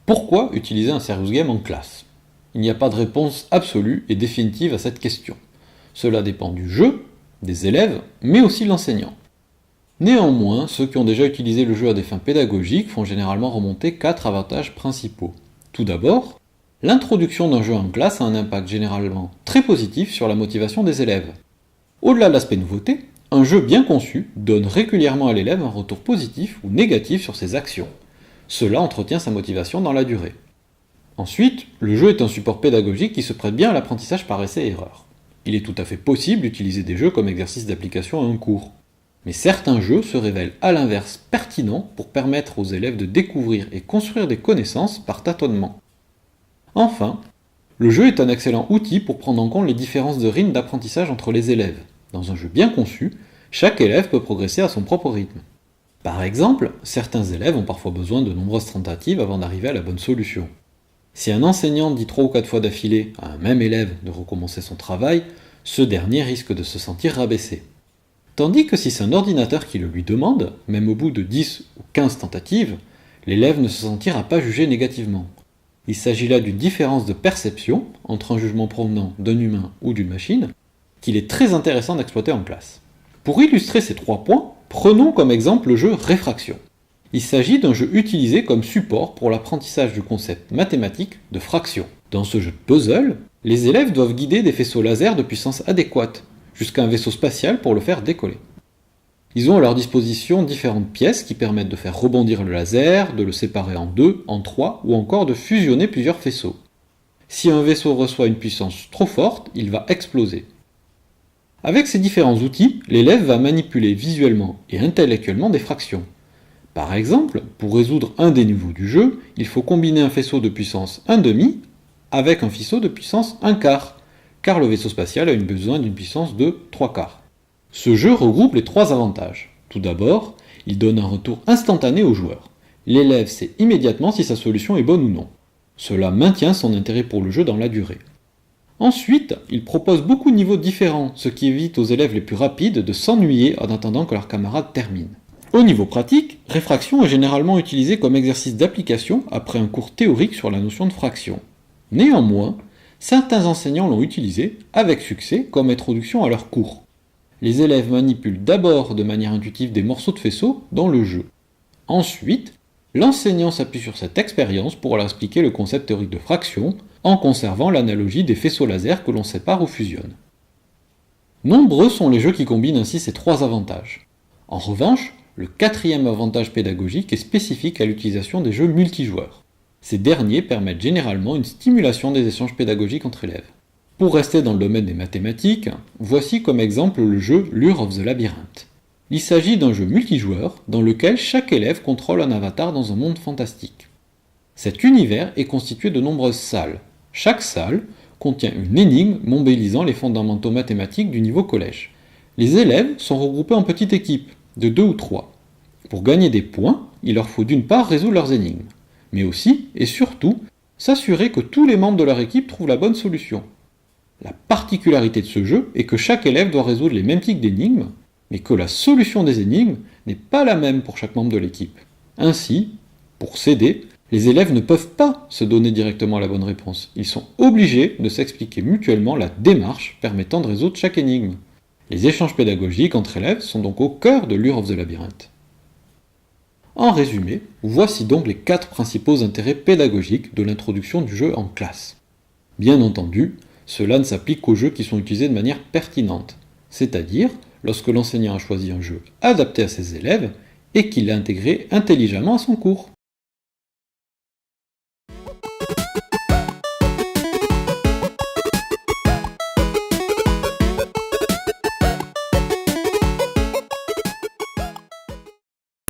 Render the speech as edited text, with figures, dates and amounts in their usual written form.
Pourquoi utiliser un serious game en classe? Il n'y a pas de réponse absolue et définitive à cette question. Cela dépend du jeu, des élèves, mais aussi de l'enseignant. Néanmoins, ceux qui ont déjà utilisé le jeu à des fins pédagogiques font généralement remonter 4 avantages principaux. Tout d'abord, l'introduction d'un jeu en classe a un impact généralement très positif sur la motivation des élèves. Au-delà de l'aspect nouveauté, un jeu bien conçu donne régulièrement à l'élève un retour positif ou négatif sur ses actions. Cela entretient sa motivation dans la durée. Ensuite, le jeu est un support pédagogique qui se prête bien à l'apprentissage par essai et erreur. Il est tout à fait possible d'utiliser des jeux comme exercice d'application à un cours. Mais certains jeux se révèlent à l'inverse pertinents pour permettre aux élèves de découvrir et construire des connaissances par tâtonnement. Enfin, le jeu est un excellent outil pour prendre en compte les différences de rythme d'apprentissage entre les élèves. Dans un jeu bien conçu, chaque élève peut progresser à son propre rythme. Par exemple, certains élèves ont parfois besoin de nombreuses tentatives avant d'arriver à la bonne solution. Si un enseignant dit 3 ou 4 fois d'affilée à un même élève de recommencer son travail, ce dernier risque de se sentir rabaissé. Tandis que si c'est un ordinateur qui le lui demande, même au bout de 10 ou 15 tentatives, l'élève ne se sentira pas jugé négativement. Il s'agit là d'une différence de perception entre un jugement provenant d'un humain ou d'une machine qu'il est très intéressant d'exploiter en classe. Pour illustrer ces 3 points, prenons comme exemple le jeu Réfraction. Il s'agit d'un jeu utilisé comme support pour l'apprentissage du concept mathématique de fraction. Dans ce jeu de puzzle, les élèves doivent guider des faisceaux laser de puissance adéquate, jusqu'à un vaisseau spatial pour le faire décoller. Ils ont à leur disposition différentes pièces qui permettent de faire rebondir le laser, de le séparer en 2, en 3, ou encore de fusionner plusieurs faisceaux. Si un vaisseau reçoit une puissance trop forte, il va exploser. Avec ces différents outils, l'élève va manipuler visuellement et intellectuellement des fractions. Par exemple, pour résoudre un des niveaux du jeu, il faut combiner un faisceau de puissance 1,5 avec un faisceau de puissance 1/4, car le vaisseau spatial a besoin d'une puissance de 3/4. Ce jeu regroupe les 3 avantages. Tout d'abord, il donne un retour instantané au joueur. L'élève sait immédiatement si sa solution est bonne ou non. Cela maintient son intérêt pour le jeu dans la durée. Ensuite, il propose beaucoup de niveaux différents, ce qui évite aux élèves les plus rapides de s'ennuyer en attendant que leurs camarades terminent. Au niveau pratique, Réfraction est généralement utilisé comme exercice d'application après un cours théorique sur la notion de fraction. Néanmoins, certains enseignants l'ont utilisé, avec succès, comme introduction à leur cours. Les élèves manipulent d'abord de manière intuitive des morceaux de faisceaux dans le jeu. Ensuite, l'enseignant s'appuie sur cette expérience pour leur expliquer le concept théorique de fraction, en conservant l'analogie des faisceaux laser que l'on sépare ou fusionne. Nombreux sont les jeux qui combinent ainsi ces 3 avantages. En revanche, le 4e avantage pédagogique est spécifique à l'utilisation des jeux multijoueurs. Ces derniers permettent généralement une stimulation des échanges pédagogiques entre élèves. Pour rester dans le domaine des mathématiques, voici comme exemple le jeu Lure of the Labyrinth. Il s'agit d'un jeu multijoueur dans lequel chaque élève contrôle un avatar dans un monde fantastique. Cet univers est constitué de nombreuses salles. Chaque salle contient une énigme mobilisant les fondamentaux mathématiques du niveau collège. Les élèves sont regroupés en petites équipes, de 2 ou 3. Pour gagner des points, il leur faut d'une part résoudre leurs énigmes, mais aussi, et surtout, s'assurer que tous les membres de leur équipe trouvent la bonne solution. La particularité de ce jeu est que chaque élève doit résoudre les mêmes types d'énigmes, mais que la solution des énigmes n'est pas la même pour chaque membre de l'équipe. Ainsi, pour s'aider, les élèves ne peuvent pas se donner directement la bonne réponse. Ils sont obligés de s'expliquer mutuellement la démarche permettant de résoudre chaque énigme. Les échanges pédagogiques entre élèves sont donc au cœur de Lure of the Labyrinth. En résumé, voici donc les 4 principaux intérêts pédagogiques de l'introduction du jeu en classe. Bien entendu, cela ne s'applique qu'aux jeux qui sont utilisés de manière pertinente, c'est-à-dire lorsque l'enseignant a choisi un jeu adapté à ses élèves et qu'il l'a intégré intelligemment à son cours.